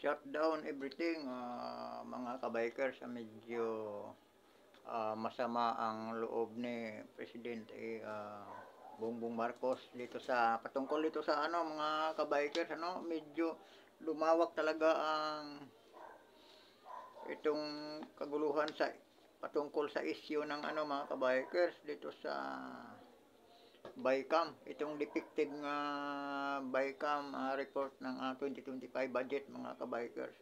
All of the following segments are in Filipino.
shut down everything, mga kabikers. Medyo masama ang loob ni Presidente Bongbong Marcos dito sa patungkol dito sa mga kabikers, medyo lumawak talaga ang itong kaguluhan sa patungkol sa issue ng mga kabikers dito sa BICAM, itong defective BICAM report ng 2025 budget, mga kabikers.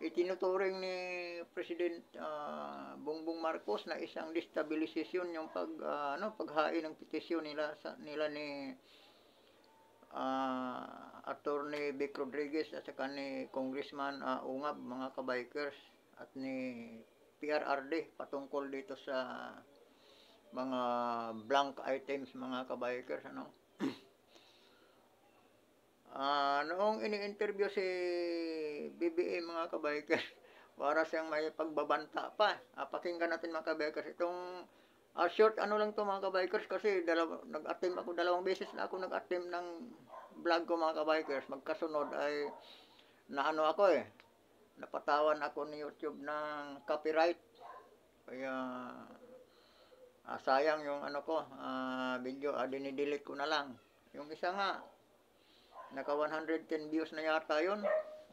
Itinuturing ni President Bongbong Marcos na isang destabilisasyon yung paghain ng petisyon nila ni Attorney Vic Rodriguez at saka ni Congressman Ungab, mga kabikers, at ni PRRD patungkol dito sa mga blank items, mga kabikers. Noong ini-interview si BBM, mga kabikers, para siyang may pagbabanta pa. Pakinggan natin, mga kabikers. Itong short lang to, mga kabikers, kasi nag-attempt ako, 2 beses na ako nag-attempt ng vlog ko, mga kabikers. Magkasunod ay ako napatawan ako ni YouTube ng copyright. Kaya sayang yung video, dinidelete ko na lang. Yung isa nga, naka 110 views na yata yun.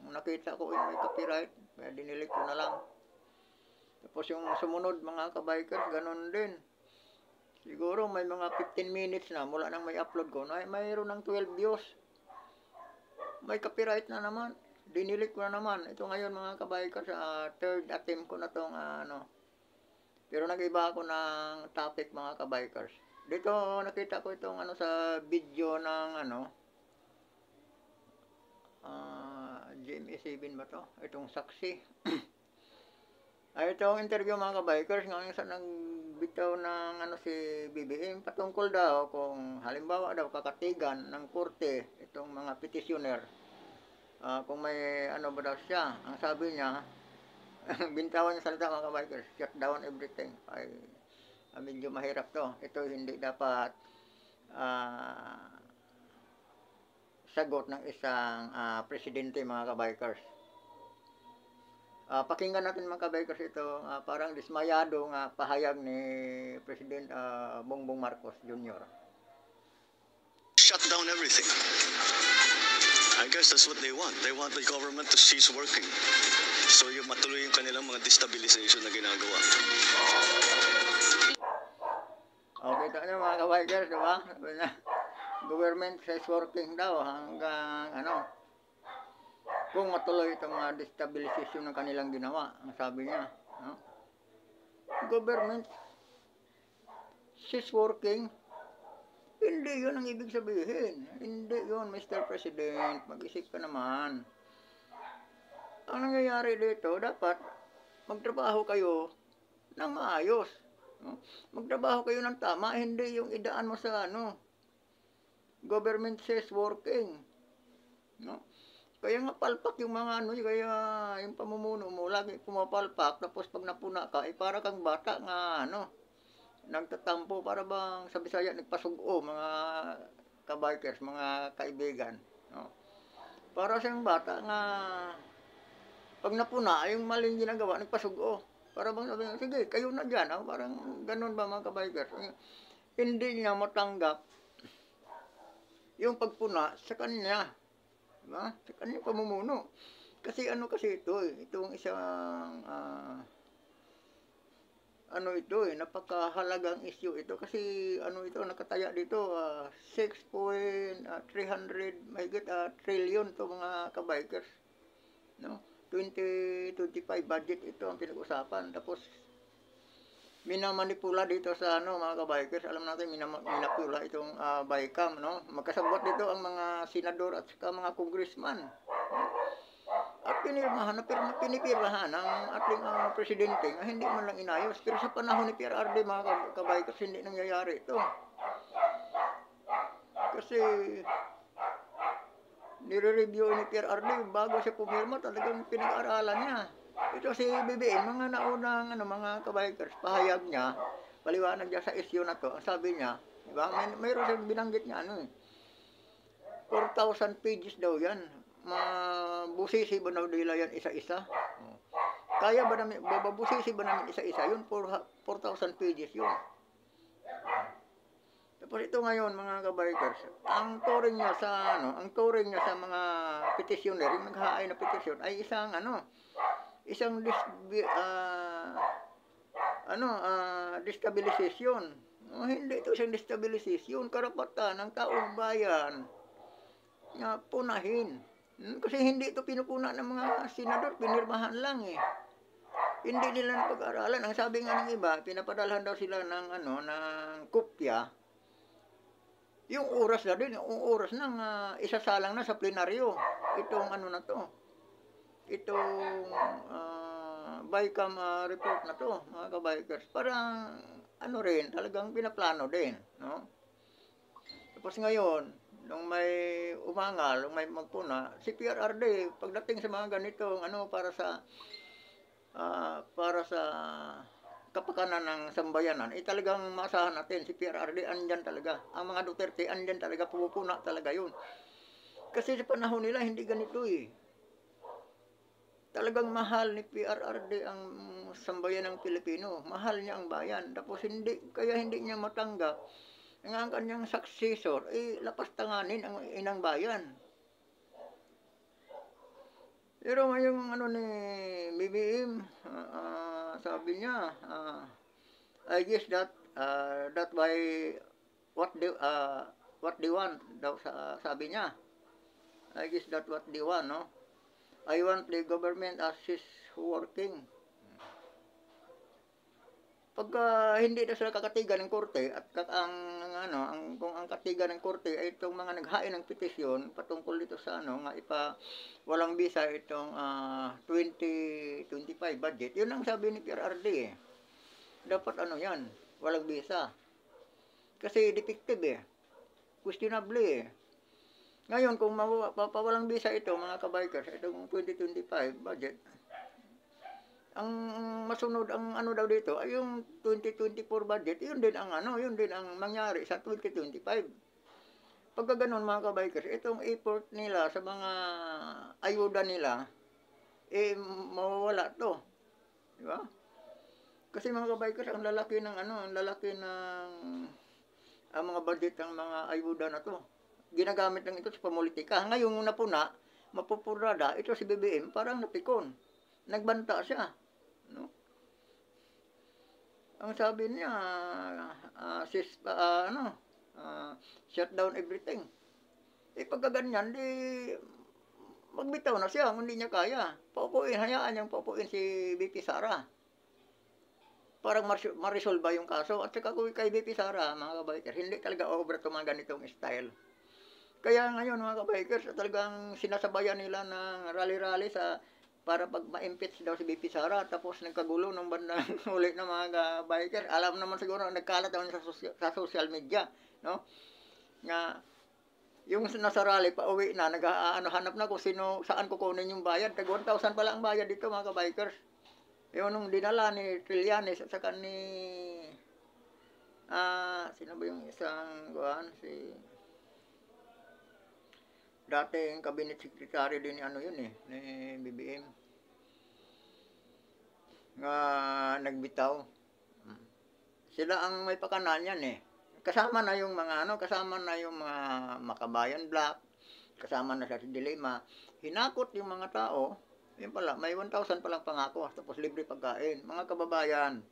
Nakita ko yung may copyright, kaya dinilik ko na lang. Tapos yung sumunod, mga kabikers, ganun din. Siguro may mga 15 minutes na mula nang may upload ko, mayroon ng 12 views. May copyright na naman. Dinilik ko na naman. Ito ngayon, mga kabikers, third attempt ko na tong Pero nag-iba ako ng topic, mga kabikers. Dito nakita ko itong sa video ng GMA7 ba to? Itong saksi. Itong interview, mga kabikers, ngayon sa nagbitaw ng si BBM patungkol daw kung halimbawa daw kakatigan ng korte itong mga petitioner. Kung may ba daw siya, ang sabi niya, bintawan niya salita, mga kabikers, shut down everything. Ay, medyo mahirap to. Ito hindi dapat sagot ng isang presidente, mga kabikers. Pakinggan natin, mga kabikers, ito parang dismayado pahayag ni President Bongbong Marcos Jr. Shut down everything. I guess that's what they want. They want the government to cease working. So yung matuloy yung kanilang mga destabilization na ginagawa. Okay, ito nyo, mga kabikers, diba? Government says working daw hanggang kung matuloy itong mga destabilization ng kanilang ginawa, ang sabi niya, government says working. Hindi yun ang ibig sabihin. Hindi yun, Mr. President. Mag-isip ka naman. Ang nangyayari dito, dapat magtrabaho kayo ng maayos. Magtrabaho kayo ng tama, hindi yung idaan mo sa government says working. Kaya nga palpak yung mga kaya yung pamumuno mo lagi pumapalpak, tapos pag napuna ka, para kang bata nga nagtatampo, para bang sa Bisaya nagpasugo, mga kabikers, mga kaibigan. Para siyang bata nga pag napuna, yung maling ginagawa, nagpasugo. Para bang sabi nga, sige, kayo na dyan. Parang ganun ba, mga kabikers? Hindi niya matanggap yung pagpuna sa kanya. Diba? Sa kanya pamumuno. Kasi kasi ito itong isang napakahalagang issue ito. Kasi ito, nakataya dito 6.300 trillion to, mga kabikers. 2025 budget ito ang pinag-usapan. Tapos minamanipula dito sa mga kabikers. Alam natin, minapula itong BICAM, magkasabot dito ang mga senador at saka mga congressman. At pinipirmahan ng ating presidente nga hindi man lang inayos. Pero sa panahon ni PRRD, mga kabikers, hindi nangyayari ito. Kasi nire-review ni PRRD bago siya pumirma, talagang pinag-aralan niya. Ito si BBM, mga naunang mga kabikers, pahayag niya, paliwanag niya sa issue na to. Ang sabi niya, diba, mayroon siyang binanggit niya 4,000 pages daw yan. mabusisi ba nila yan isa-isa? Oh. Kaya ba namin, babusisi ba namin isa-isa? Yun, 4,000 pages yun. Tapos ito ngayon, mga kabikers, ang turing niya sa, ang turing niya sa mga petitioner, yung naghahay na petisyon, ay isang, isang destabilisasyon. Hindi ito isang destabilisasyon, karapatan ng taong bayan na punahin. Kasi hindi ito pinupuna ng mga senador, pinirmahan lang eh. Hindi nila napag-aralan. Ang sabi nga ng iba, pinapadalhan daw sila ng ng kopya. Yung oras na din, yung oras ng isasalang na sa plenaryo. Itong na to. Itong BICAM report na to, mga kabikers. Parang rin, talagang pinaplano din, no? Tapos ngayon, nung may umangal, nung may magpuna, si PRRD, pagdating sa mga ganitong para sa kapakanan ng sambayanan, talagang maasahan natin, si PRRD andyan talaga. Ang mga Duterte andyan talaga, pupuna talaga yun. Kasi sa panahon nila, hindi ganito eh. Talagang mahal ni PRRD ang sambayan ng Pilipino. Mahal niya ang bayan. Tapos kaya hindi niya matanggap ang kanyang successor, lapas tanganin ang inang bayan. Pero ngayong ni BBM, sabi niya, I guess that why what they want daw, sabi niya. I guess that what they want, no? I want the government as is working. Pagka hindi na sila kakatigan ng korte at kung ang katigan ng korte ay itong mga naghain ng petisyon patungkol dito sa nga walang bisa itong 2025 budget. Yun ang sabi ni PRRD eh. Dapat yan, walang bisa. Kasi defective eh. Questionable eh. Ngayon kung mapawalang bisa ito mga kabikers, itong 2025 budget, ang masunod ang daw dito ay yung 2024 budget, yun din ang mangyari sa 2025. Pagka ganun mga kabikers, itong effort nila sa mga ayuda nila mawawala to. Di ba? Kasi mga kabikers, ang lalaki ng ang mga budget ng mga ayuda na to. Ginagamit lang ito sa pamulitika. Ngayon napuna, mapupurada, ito si BBM parang napikon. Nagbanta siya. No? Ang sabi niya, shut down everything. Pagka ganyan, magbitaw na siya, hindi niya kaya. Hayaan niyang paupuin si BP Sara. Parang ma-resolve yung kaso. At saka kay BP Sara, mga kabikers, hindi talaga over to mga ganitong style. Kaya ngayon mga kabikers, talagang sinasabayan nila ng rally-rally para pag ma-impeach daw si BP Sara, tapos nagkagulo ng bandang uli ng mga biker. Alam naman siguro, nagkalat naman sa social media, no? Nga, yung nasa rally, pa uwi na, hanap na kung saan kukunin yung bayad. Tag 1,000 pala ang bayad dito mga kabikers. Yung nung dinala ni Trillanes at saka ni, sino ba yung isang, dating cabinet secretary din ni BBM nga nagbitaw. Sila ang may pakanan yan eh. Kasama na yung mga Makabayan Black, kasama na sa Dilema. Hinakot yung mga tao. Yun pala, may 1,000 palang pangako tapos libre pagkain. Mga kababayan,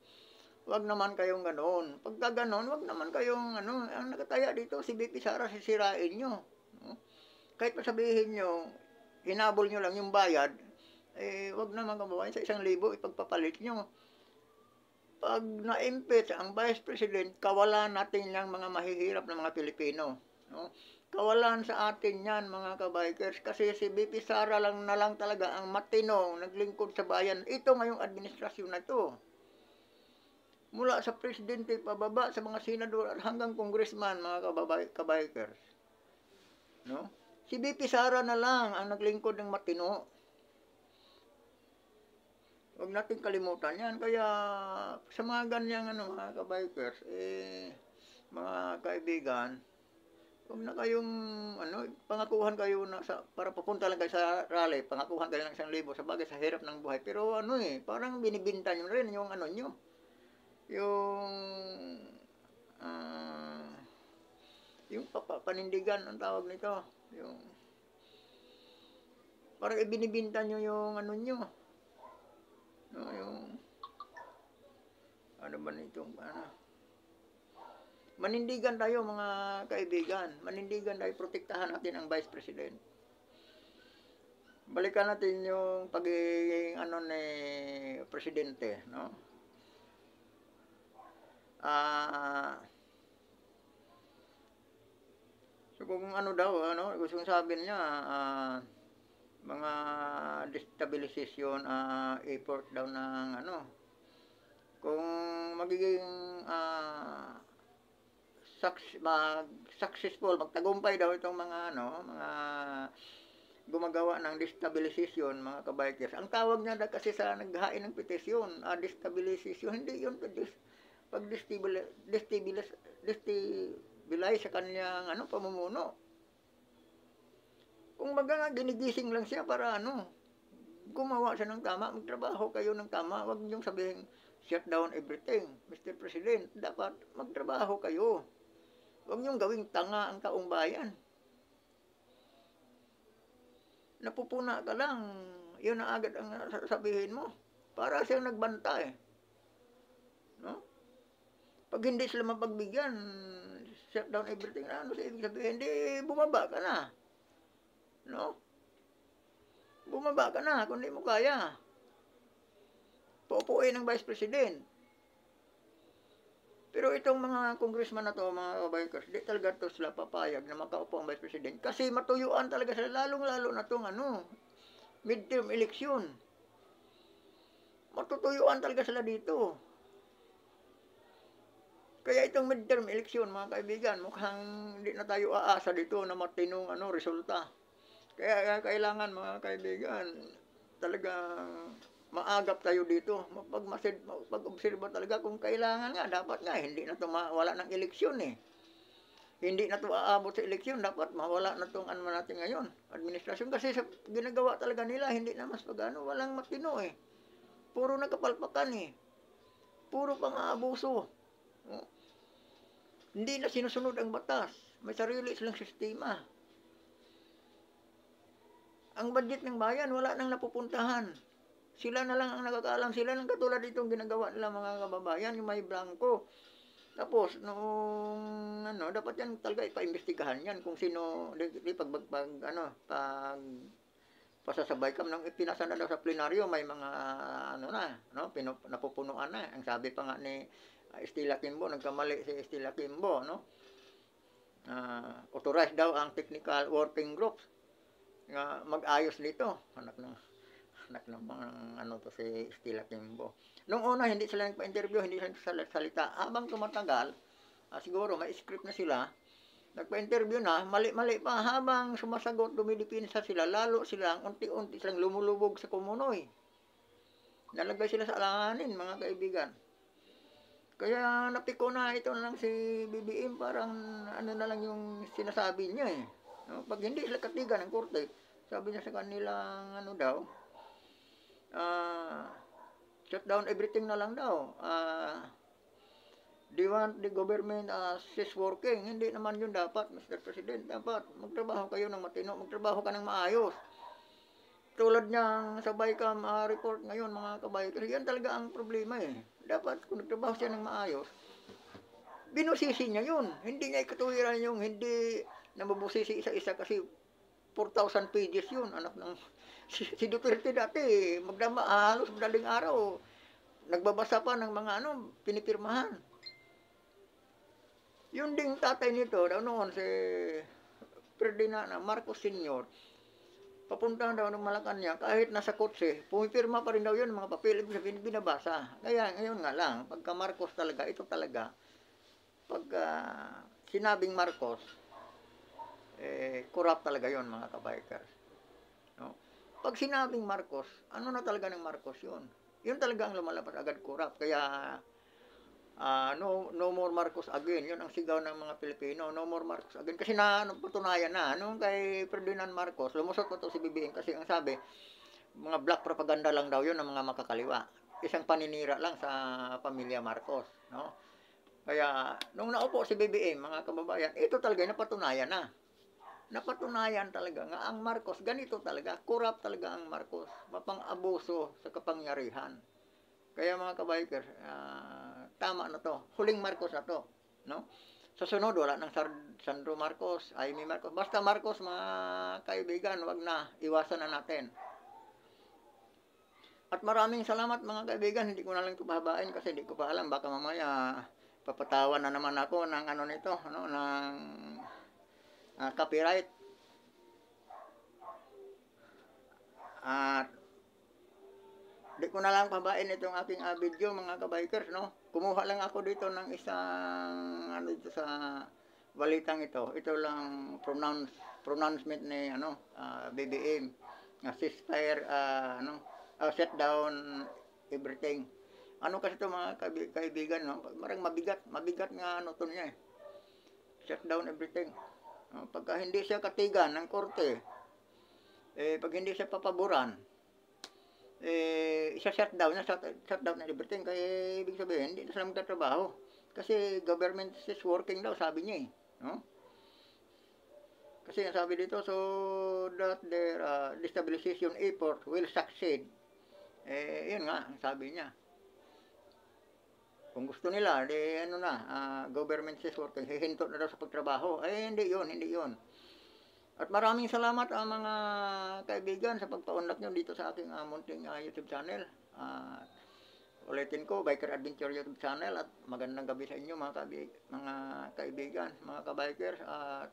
wag naman kayong ganoon. Pagka ganoon, wag naman kayong ang nakataya dito si BP Sara, sisirain nyo. Kahit pasabihin nyo, hinabol nyo lang yung bayad, wag naman kababayan, sa 1,000 ipagpapalit nyo. Pag na-impeach ang Vice President, kawalan natin yung mga mahihirap na mga Pilipino. No? Kawalan sa atin yan mga kabikers, kasi si BP Sara lang talaga ang matinong naglingkod sa bayan. Ito ngayong administrasyon na ito. Mula sa presidente pababa, sa mga senador hanggang congressman mga kabikers. No? Si BP Sara na lang ang naglingkod ng matino. Huwag natin kalimutan yan. Kaya sa mga ganyang mga kabikers, mga kaibigan, Huwag na kayong ano, pangakuhan kayo na para papunta lang kayo sa rally, pangakuhan kayo ng 1,000 sabagay sa hirap ng buhay. Pero ano parang binibinta niyo rin yung ano niyo, yung ah, yung panindigan ang tawag nito, yung parang ibinibinta niyo yung ano niyo, no, yung ano ba nitong manindigan tayo mga kaibigan. Manindigan tayo, protektahan natin ang Vice President. Balikan natin yung pagiging ano ni presidente, no? So kung ano daw, ano, gustong sabihin niya, mga destabilization effort daw ng ano, kung magiging successful, magtagumpay daw itong mga ano, mga gumagawa ng destabilization, mga kabikers. Ang tawag niya na kasi sa naghain ng petisyon, destabilization, hindi yun pag destabilize sa kanyang ano, pamumuno. Kung baga ginigising lang siya para ano, gumawa siya ng tama, magtrabaho kayo ng tama, wag niyong sabihin shut down everything, Mr. President. Dapat magtrabaho kayo. Huwag niyong gawing tanga ang taong bayan. Napupuna ka lang, yun na agad ang sasabihin mo. Para siyang nagbantay. No? Pag hindi sila mapagbigyan, shut down everything, ano sa ibig sabihin? Hindi, bumaba ka na. No? Bumaba ka na kung hindi mo kaya. Pupuin ng Vice President. Pero itong mga congressman na to, mga kabikers, di talaga to sila papayag na makaupo ang Vice President. Kasi matuyuan talaga sila, lalong-lalo na itong ano, midterm election. Matutuyuan talaga sila dito. Kaya itong midterm election, mga kaibigan, mukhang hindi na tayo aasa dito na matinong ano, resulta. Kaya kailangan, mga kaibigan, talagang maagap tayo dito. Pag-obserba talaga kung kailangan nga, dapat nga, hindi na ito mawala ng eleksyon Hindi na ito aabot sa eleksyon, dapat mawala na itong ano natin ngayon, administrasyon. Kasi sa ginagawa talaga nila, hindi na mas pagano, walang matino Puro nakapalpakan Puro pang-aabuso. Hindi na sinusunod ang batas. May sarili silang sistema. Ang budget ng bayan, wala nang napupuntahan. Sila na lang ang nakakaalam. Sila lang katulad itong ginagawa nila mga kababayan, yung may blanco. Tapos, noong, ano, dapat yan talaga ipaimbestigahan yan kung sino, pag pasasabay ka, nang ipinasa na daw sa plenaryo, may mga, ano na, no, napupunuan na. Ang sabi pa nga ni Estela Quimbo, nagkamali si Estela Quimbo, no? Authorized daw ang technical working groups nga mag-ayos nito. Anak ng mga ano to si Estela Quimbo. Nung una hindi sila nagpa-interview, hindi sila salita. Habang tumatagal, siguro may script na sila. Nagpa-interview na, mali-mali pa habang sumasagot, dumidipinsa sila, lalo silang unti-unti silang lumulubog sa kumunoy. Nalagay sila sa alanganin, mga kaibigan. Kaya napiko na ito lang si BBM, parang ano na lang yung sinasabi niya No? Pag hindi sila katigan ng korte, sabi niya sa kanilang ano daw, shut down everything na lang daw. They want the government cease working. Hindi naman yun dapat, Mr. President. Dapat magtrabaho kayo ng matino, magtrabaho ka ng maayos. Tulad niyang sa BICAM report ngayon, mga kabaykers, yan talaga ang problema Dapat kung nagtrabaho siya ng maayos, binusisi niya yun. Hindi niya ikatuwiran yung hindi na mabusisi isa-isa kasi 4,000 pages yun. Anak ng si Duterte dati, magdama halos madaling araw. Nagbabasa pa ng mga pinipirmahan. Yung ding tatay nito, noon si Ferdinand Marcos Sr., papuntahan daw ng Malacanang, kahit nasa kotse, pumipirma pa rin daw yun, mga papel, binabasa. Kaya ngayon nga lang, pagka Marcos talaga, ito talaga, pagka sinabing Marcos, corrupt talaga yon mga kabikers. No? Pag sinabing Marcos, ano na talaga ng Marcos yun? Yun talaga ang lumalabas agad corrupt. Kaya No more Marcos again. Yun ang sigaw ng mga Pilipino. No more Marcos again. Kasi patunayan na. Nung kay Ferdinand Marcos, lumusot na to si BBM kasi ang sabi, mga black propaganda lang daw yun ng mga makakaliwa. Isang paninira lang sa pamilya Marcos. No? Kaya, nung naupo si BBM, mga kababayan, ito talaga napatunayan na. Napatunayan talaga nga ang Marcos, ganito talaga. Corrupt talaga ang Marcos. Mapang-abuso sa kapangyarihan. Kaya mga kabikers, tama na to. Huling Marcos na to. No? Sa sunod, wala ng Sandro Marcos, Amy Marcos. Basta Marcos, mga kaibigan, wag na. Iwasan na natin. At maraming salamat mga kaibigan. Hindi ko na lang ito pahabain kasi hindi ko pa alam. Baka mamaya papatawan na naman ako ng ano nito, ano, ng copyright. At di ko na lang pabain itong aking video mga kabikers, no? Kumuha lang ako dito ng isang ano dito sa balitang ito. Ito lang pronouncement ni BBM. Ceasefire shut down everything. Ano kasi ito mga kaibigan, no? Marang mabigat nga ano to niya eh. Shut down everything. Pagka hindi siya katigan ng korte, pag hindi siya papaboran, isa-shutdown na everything. Kaya ibig sabihin, hindi na sila magtatrabaho. Kasi government is working daw, sabi niya eh. No? Kasi sabi dito, so that their destabilization effort will succeed. Yun nga, sabi niya. Kung gusto nila, government is working, hihinto na daw sa pagtrabaho. Hindi yun. At maraming salamat ang mga kaibigan sa pagpaunlak nyo dito sa aking munting YouTube channel. Ulitin ko, Biker Adventure YouTube channel at magandang gabi sa inyo mga kaibigan, mga kabikers. At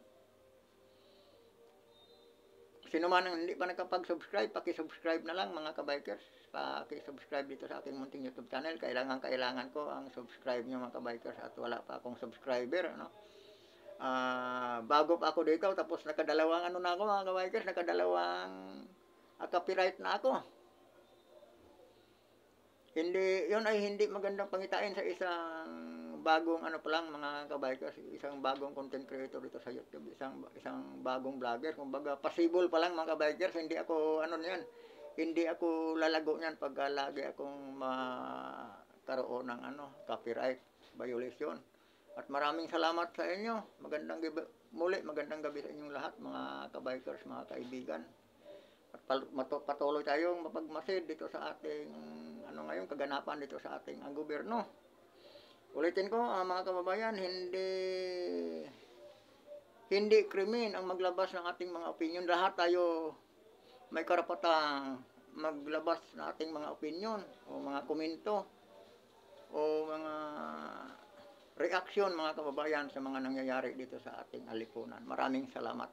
sino man ang hindi pa nakapag-subscribe, paki-subscribe na lang mga kabikers. Paki-subscribe dito sa aking munting YouTube channel. Kailangan ko ang subscribe nyo mga kabikers at wala pa akong subscriber. Bago pa ako dito, tapos nakadalawang ano na ako mga kabikers, nakadalawang copyright na ako. Yun ay hindi magandang pangitain sa isang bagong ano pa lang mga kabikers, isang bagong content creator dito sa YouTube, isang bagong vlogger. Kumbaga, possible pa lang mga kabikers, hindi ako hindi ako lalago niyan pag lagi akong makaroon ng copyright violation. At maraming salamat sa inyo. Magandang gabi sa inyong lahat, mga kabikers, mga kaibigan. At patuloy tayong mapagmasid dito sa ating kaganapan dito sa ating gobyerno. Ulitin ko, mga kababayan, hindi krimen ang maglabas ng ating mga opinion. Lahat tayo may karapatang maglabas ng ating mga opinion o mga komento o mga reaksyon mga kababayan sa mga nangyayari dito sa ating alipunan. Maraming salamat.